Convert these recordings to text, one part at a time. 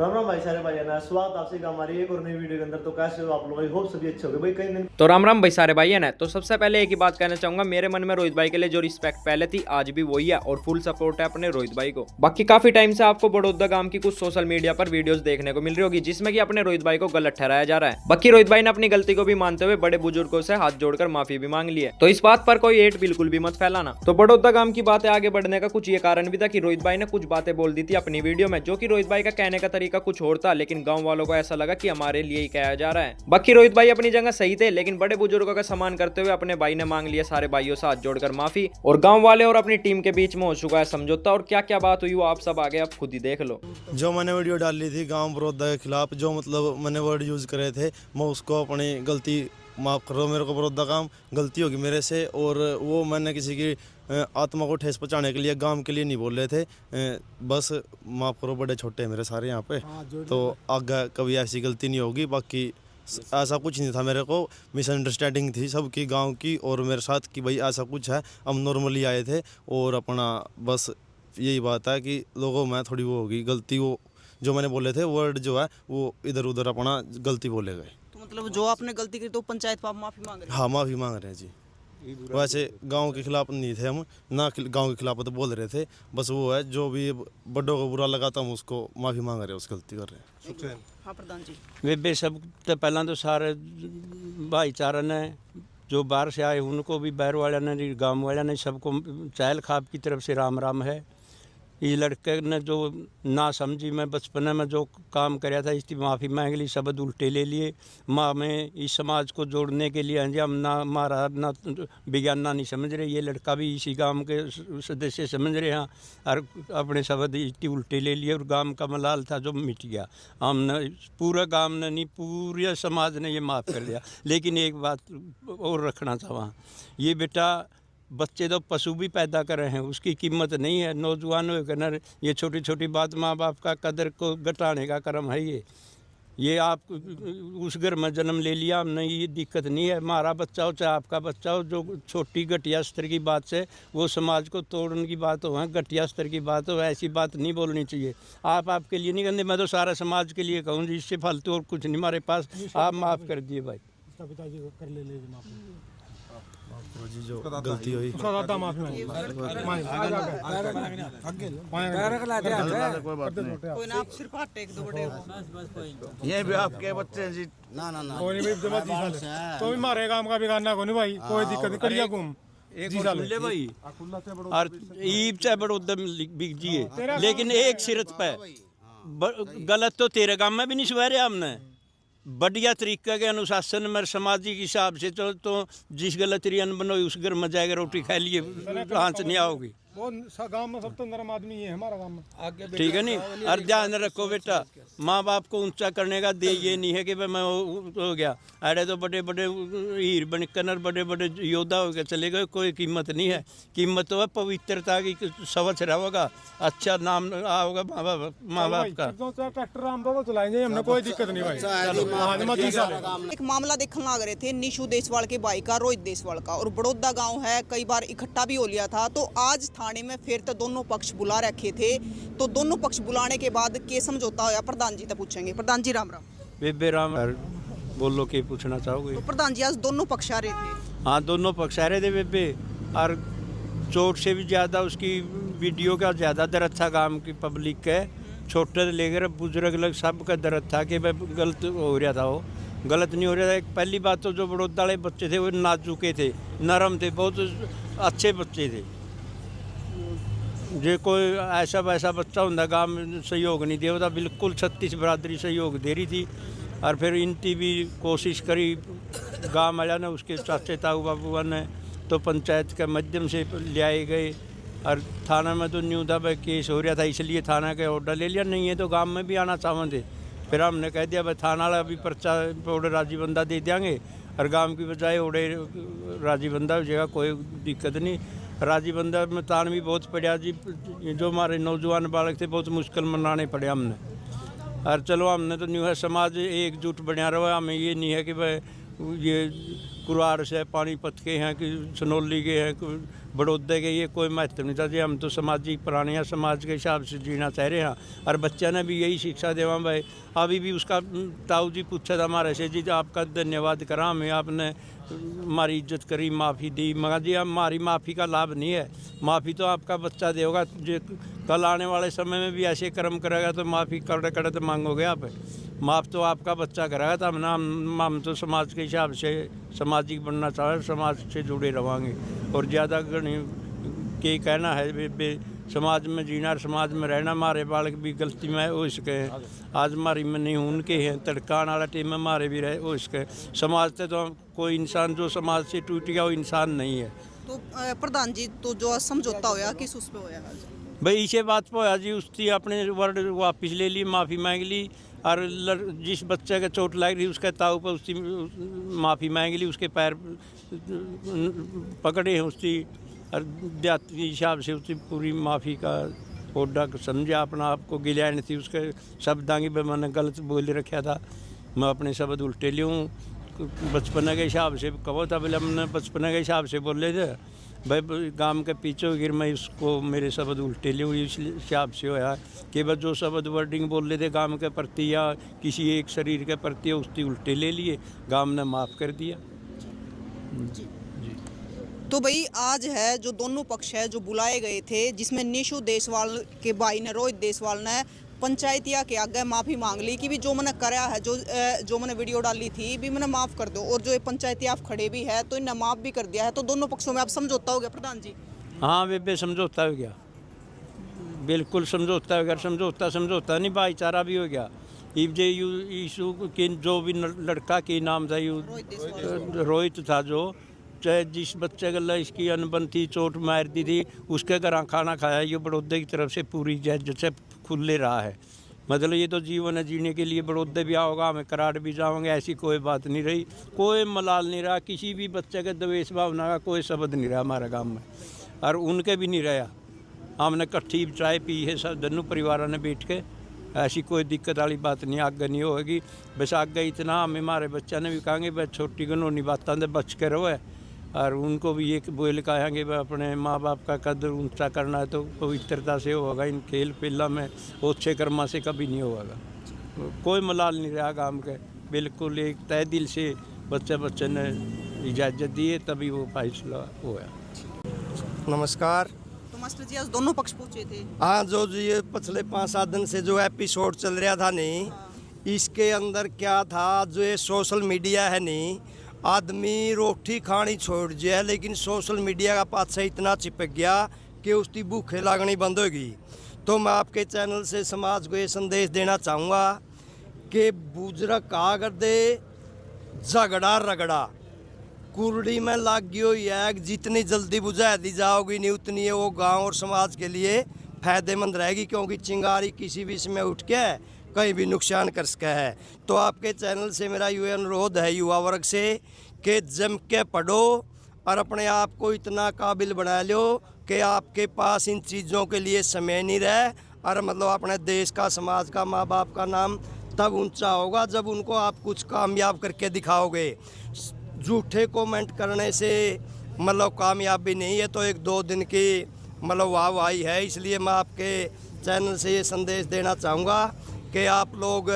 राम राम भाई सारे भाई है ना, स्वागत आपसे हमारी एक और नई वीडियो के अंदर। तो कैसे हो आप लोग? आई होप सभी अच्छे हो भाई। कई दिन तो राम राम भाई सारे भाई है ना। तो सबसे पहले एक ही बात कहना चाहूंगा, मेरे मन में रोहित भाई के लिए जो रिस्पेक्ट पहले थी आज भी वही है और फुल सपोर्ट है अपने रोहित भाई को। बाकी काफी टाइम से आपको बड़ौदा गांव की कुछ सोशल मीडिया पर वीडियोस देखने को मिल रही होगी जिसमें कि अपने रोहित भाई को गलत ठहराया जा रहा है। बाकी रोहित भाई ने अपनी गलती को भी मानते हुए बड़े बुजुर्गों से हाथ जोड़कर माफी भी मांग ली है। तो इस बात पर कोई एट बिल्कुल भी मत फैलाना। तो बड़ौदा गांव की बातें आगे बढ़ने का कुछ ये कारण भी था कि रोहित भाई ने कुछ बातें बोल दी थी अपनी वीडियो में, जो कि रोहित भाई का कहने का तरीका कुछ और था, लेकिन गांव वालों को ऐसा लगा कि हमारे लिए ही कहा जा रहा है। बाकी रोहित भाई अपनी जगह सही थे, लेकिन बड़े बुजुर्गों का सम्मान करते हुए अपने भाई ने मांग लिया सारे भाइयों से हाथ जोड़कर माफी, और गांव वाले और अपनी टीम के बीच में हो चुका है समझौता। और क्या क्या बात हुई वो आप सब आगे आप खुद ही देख लो। जो मैंने वीडियो डाली थी गांव बड़ौदा के खिलाफ, जो मतलब मैंने वर्ड यूज़ करे थे, मैं उसको अपनी गलती माफ़ करो। मेरे को बड़ौदा काम गलती होगी मेरे से, और वो मैंने किसी की आत्मा को ठेस पहुंचाने के लिए गांव के लिए नहीं बोल रहे थे। बस माफ़ करो, बड़े छोटे मेरे सारे यहाँ पे, तो आगे कभी ऐसी गलती नहीं होगी। बाकी ऐसा कुछ नहीं था, मेरे को मिसअंडरस्टैंडिंग थी सबकी गांव की और मेरे साथ कि भाई ऐसा कुछ है। हम नॉर्मली आए थे और अपना बस यही बात है कि लोगों में थोड़ी वो होगी गलती, वो जो मैंने बोले थे वर्ड जो है वो इधर उधर अपना गलती बोले गए। तो मतलब जो आपने गलती की तो पंचायत पर आप माफी मांग रहे हैं? हाँ, माफ़ी मांग रहे हैं जी। वैसे गांव के खिलाफ नहीं थे हम, ना गांव के खिलाफ तो बोल रहे थे। बस वो है जो भी बड़ों को बुरा लगा था हम उसको माफ़ी मांग रहे हैं, उस गलती कर रहे हैं। हाँ प्रधान जी। वे सब तो पहला तो सारे भाईचारा ने जो बाहर से आए उनको भी बाहर वाले ने गांव वाले ने सबको चहल खाप की तरफ से राम राम है। ये लड़के ने जो ना समझी मैं बचपन में जो काम कराया था इसकी माफ़ी मांग ली, शब्द उल्टे ले लिए। माँ में इस समाज को जोड़ने के लिए हम ना मारा ना विज्ञान ना नहीं समझ रहे, ये लड़का भी इसी गांव के सदस्य समझ रहे हैं और अपने शब्द इतनी उल्टे ले लिए और गांव का मलाल था जो मिट गया। हमने पूरा गांव ने नहीं, पूरे समाज ने ये माफ़ कर दिया। लेकिन एक बात और रखना था वहाँ, ये बेटा बच्चे तो पशु भी पैदा कर रहे हैं, उसकी कीमत नहीं है। नौजवान होकर ये छोटी छोटी बात माँ बाप का कदर को घटाने का कर्म है। ये आप उस घर में जन्म ले लिया हमने, ये दिक्कत नहीं है। हमारा बच्चा हो चाहे आपका बच्चा हो, जो छोटी घटिया स्तर की बात से वो समाज को तोड़ने की बात हो, घटिया स्तर की बात हो, ऐसी बात नहीं बोलनी चाहिए। आप आपके लिए नहीं कहते, मैं तो सारा समाज के लिए कहूँ जी, इससे फालतू और कुछ नहीं हमारे पास। आप माफ़ कर दिए भाई। जी जो गलती हुई कोई ना, आप सिर्फ हाथ टेक दो बड़े। ये भी आपके बच्चे हैं जी। ना ना ना कोई नहीं तो भी मारे काम का बिगाड़ना को नहीं भाई, कोई दिक्कत नहीं करिया घूम एक और सुन ले भाई, और ईब से बड़ौदा बिक जिए, लेकिन एक सिरत पे गलत तो तेरे काम में भी नहीं सुधारे हमने। बढ़िया तरीके के अनुशासन में सामाजिक हिसाब से तो जिस गलत रियन बनोई उस घर में जाएगा रोटी खा लिए कहाँ से नहीं आओगी। वो गांव में सब तो नरम आदमी है हमारा गांव में। ठीक है नहीं, और ध्यान रखो बेटा, माँ बाप को ऊंचा करने का दे ये नहीं है कि भाई मैं हो गया। अरे तो बड़े बड़े हीर बनकर बड़े बड़े योद्धा हो गए चले गए, कोई कीमत नहीं है। कीमत तो है पवित्रता की, स्वच्छ रहोगा, अच्छा नाम आओगा माँ बाप का। ट्रैक्टर हम तो चलाएंगे, हमने कोई दिक्कत नहीं भाई। एक मामला देखने लग रहे थे निशु देसवाल के भाई का, रोहित देसवाल का, और बड़ौदा गांव है, कई बार इकट्ठा भी हो लिया था। तो आज थाने में फिर तो दोनों पक्ष बुला रखे थे, तो दोनों पक्ष बुलाने के बाद के समझौता होया? प्रधान जी तो पूछेंगे। प्रधान जी राम राम। बेबे राम बोलो के पूछना चाहोगे? तो प्रधान जी आज दोनों पक्ष आ रहे थे? हाँ, दोनों पक्ष आ रहे थे बेबे, और चोट से भी ज़्यादा उसकी वीडियो का ज़्यादा दर्द था गांव की पब्लिक के। छोटे से लेकर बुजुर्ग लोग सब का दर्द था कि भाई गलत हो रहा था। वो गलत नहीं हो रहा था। एक पहली बात तो जो बड़ौदा वाले बच्चे थे वो नाजुके थे, नरम थे, बहुत अच्छे बच्चे थे। जो कोई ऐसा वैसा बच्चा होता गांव में सहयोग नहीं दिया था, बिल्कुल 36 बरादरी सहयोग दे रही थी। और फिर इनकी भी कोशिश करी गांव वाला ने, उसके चाचे ताऊ बाबू ने, तो पंचायत के माध्यम से ले आए गए। और थाना में तो न्यू था भाई केस हो रहा था, इसलिए थाना का ऑर्डर ले लिया, नहीं है तो गांव में भी आना चाहते थे। फिर हमने कह दिया भाई थाना वाला भी पर्चा ऑर्डर राजी बंदा दे देंगे, और गांव की बजाय ऑर्डर राजी बंदा हो जाएगा, कोई दिक्कत नहीं। राजी बंदा में तान भी बहुत पड़ा जी, जो हमारे नौजवान बालक थे बहुत मुश्किल मनाने पड़े हमने। और चलो हमने तो न्यू है समाज एकजुट बना रहा, हमें ये नहीं है कि भाई ये कुराड़ से पानीपत के हैं कि सनौली के हैं बड़ौदे के ये कोई महत्व नहीं था जी। हम तो सामाजिक प्राणी हैं, समाज के हिसाब से जीना चाह रहे हैं और बच्चा ने भी यही शिक्षा देवा भाई। अभी भी उसका ताऊ जी पूछा था हमारे से, जी आपका धन्यवाद करा हमें, आपने हमारी इज्जत करी, माफ़ी दी। मगर जी हमारी माफ़ी का लाभ नहीं है, माफ़ी तो आपका बच्चा देगा। जो कल आने वाले समय में भी ऐसे कर्म करेगा तो माफ़ी कड़े कड़े तो मांगोगे आप, माफ़ तो आपका बच्चा करेगा। तो हम तो समाज के हिसाब से सामाजिक बनना चाहें, समाज से जुड़े रहेंगे और ज़्यादा के कहना है समाज में जीना, समाज में रहना। हमारे बालक भी गलती में हो इसके आज हमारी में नहीं उनके हैं, तड़कान वाला टीम में हमारे भी रहे हो इसके। समाज से तो कोई इंसान जो समाज से टूट गया वो इंसान नहीं है। तो प्रधान जी, तो जो समझौता होया किस उस पे होया भाई इसे बात पे होया जी, उसकी अपने वर्ड वापस ले ली, माफ़ी मांग ली और जिस बच्चे के चोट लग रही उसके ताऊ पर उसकी माफ़ी मांग ली, उसके पैर पकड़े हैं उसकी और देहात के हिसाब से उसकी पूरी माफ़ी का ओडा समझा। अपना आपको गिलिया नहीं थी उसके शब्दां की, मैंने गलत बोल रखा था, मैं अपने शब्द उल्टे लूँ बचपन के हिसाब से कहो था। बोले हमने बचपन के हिसाब से बोले थे भाई, गांव के पीछे गिर मैं इसको मेरे शब्द उल्टे लूँ, इस हिसाब से होया कि बस जो शब्द वर्डिंग बोल रहे थे गांव के प्रति या किसी एक शरीर के प्रति उसकी उल्टे ले लिए, गांव ने माफ़ कर दिया जी। तो भाई आज है जो दोनों पक्ष है जो बुलाए गए थे, जिसमें निशु देसवाल के भाई ने, रोहित देसवाल ने पंचायतिया के आगे माफ़ी मांग ली कि भी जो मैंने कराया है, जो मैंने वीडियो डाली थी भी मैंने माफ़ कर दो, और जो ये पंचायतिया खड़े भी है तो इन्हें माफ़ भी कर दिया है। तो दोनों पक्षों में आप समझौता हो गया प्रधान जी? हाँ वे समझौता हो गया, बिल्कुल समझौता हो गया। समझौता नहीं, भाईचारा भी हो गया। यीशु के जो भी लड़का के नाम था रोहित था, जो चाहे जिस बच्चे गला इसकी अनबन थी, चोट मार दी थी, उसके घर खाना खाया ये बड़ौदे की तरफ से पूरी जैसे खुले रहा है। मतलब ये तो जीवन है, जीने के लिए बड़ौदे भी आओगा, हमें कराड़ भी जाओगे, ऐसी कोई बात नहीं रही, कोई मलाल नहीं रहा, किसी भी बच्चे के द्वेष भावना का कोई शब्द नहीं रहा हमारे गाँव में और उनके भी नहीं रहा। हमने कट्ठी चाय पी है सब दोनों परिवारों ने बैठ के, ऐसी कोई दिक्कत वाली बात नहीं, आगे नहीं होगी। बस आगे इतना हमें हमारे बच्चा ने भी कहेंगे बस छोटी गनोनी बातों से बच के रहो और उनको भी एक बोल कहेंगे अपने माँ बाप का कदर ऊंचा करना है तो पवित्रता से होगा। इन खेल पेला में अच्छे कर्मा से कभी नहीं होगा, कोई मलाल नहीं रहा गांव के, बिल्कुल एक तय दिल से बच्चे ने इजाज़त दी है तभी वो फैसला हुआ। नमस्कार। तो मास्टर जी आज दोनों पक्ष पूछे थे। हाँ, जो ये पिछले 5-7 दिन से जो एपिसोड चल रहा था नहीं, इसके अंदर क्या था, जो ये सोशल मीडिया है नहीं, आदमी रोटी खानी छोड़ जाए लेकिन सोशल मीडिया का पाछे इतना चिपक गया कि उसकी भूखे लागनी बंद होगी। तो मैं आपके चैनल से समाज को ये संदेश देना चाहूँगा कि बुजुर्ग कहा कर दे झगड़ा रगड़ा कुरड़ी में लाग गई हुई है, जितनी जल्दी बुझा दी जाओगी नहीं उतनी वो गांव और समाज के लिए फायदेमंद रहेगी, क्योंकि चिंगारी किसी भी समय उठ के कहीं भी नुकसान कर सका है। तो आपके चैनल से मेरा ये अनुरोध है युवा वर्ग से कि जम के पढ़ो और अपने आप को इतना काबिल बना लो कि आपके पास इन चीज़ों के लिए समय नहीं रहे, और मतलब अपने देश का, समाज का, माँ बाप का नाम तब ऊंचा होगा जब उनको आप कुछ कामयाब करके दिखाओगे। झूठे कमेंट करने से मतलब कामयाबी नहीं है, तो 1-2 दिन की मतलब वाहवाही है। इसलिए मैं आपके चैनल से ये संदेश देना चाहूँगा कि आप लोग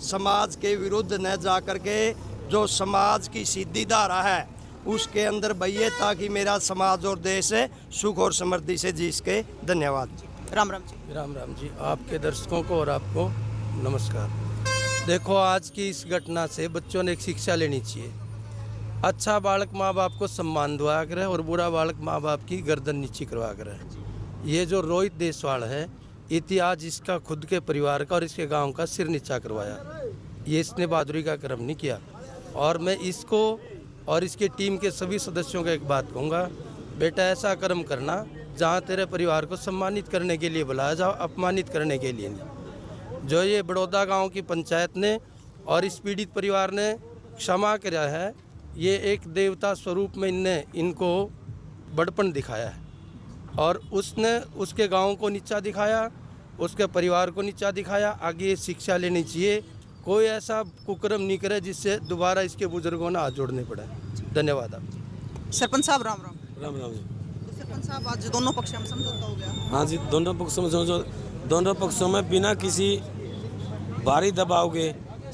समाज के विरुद्ध न जा कर के जो समाज की सीधी धारा है उसके अंदर बहिए, ताकि मेरा समाज और देश सुख और समृद्धि से जी सके। धन्यवाद। राम राम जी। राम राम जी। आपके दर्शकों को और आपको नमस्कार। देखो, आज की इस घटना से बच्चों ने एक शिक्षा लेनी चाहिए। अच्छा बालक माँ बाप को सम्मान दुआ करे और बुरा बालक माँ बाप की गर्दन नीची करवा करे। ये जो रोहित देसवाल है, इतिहास इसका खुद के परिवार का और इसके गांव का सिर नीचा करवाया। ये इसने बहादुरी का कर्म नहीं किया। और मैं इसको और इसके टीम के सभी सदस्यों को एक बात कहूँगा, बेटा ऐसा कर्म करना जहाँ तेरे परिवार को सम्मानित करने के लिए बुलाया जाओ, अपमानित करने के लिए नहीं। जो ये बड़ौदा गांव की पंचायत ने और इस पीड़ित परिवार ने क्षमा किया है, ये एक देवता स्वरूप में इनको बड़पन दिखाया है और उसने उसके गांव को नीचा दिखाया, उसके परिवार को नीचा दिखाया। आगे ये शिक्षा लेनी चाहिए, कोई ऐसा कुकर्म नहीं करे जिससे दोबारा इसके बुजुर्गों ने हाथ जोड़ने पड़े। धन्यवाद। आप सरपंच साहब राम राम। राम राम जी। तो सरपंच साहब आज दोनों पक्षों में समझौता हो गया। हाँ जी, दोनों पक्षों में बिना किसी भारी दबाव के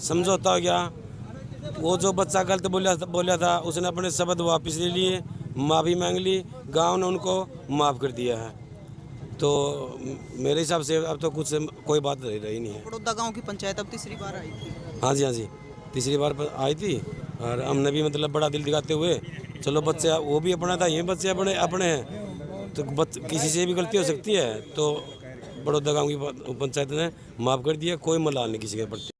समझौता हो गया। वो जो बच्चा गलत बोला था उसने अपने शब्द वापस ले लिए, माफ़ी मांग ली, गांव ने उनको माफ़ कर दिया है। तो मेरे हिसाब से अब तो कुछ कोई बात रही नहीं है। बड़ौदा गांव की पंचायत अब तीसरी बार आई थी। हाँ जी, तीसरी बार आई थी और हमने भी मतलब बड़ा दिल दिखाते हुए, चलो बच्चे वो भी अपना था, ये बच्चे अपने हैं, तो किसी से भी गलती हो सकती है। तो बड़ौदा गांव की पंचायत ने माफ़ कर दिया, कोई मलाल नहीं किसी के प्रति।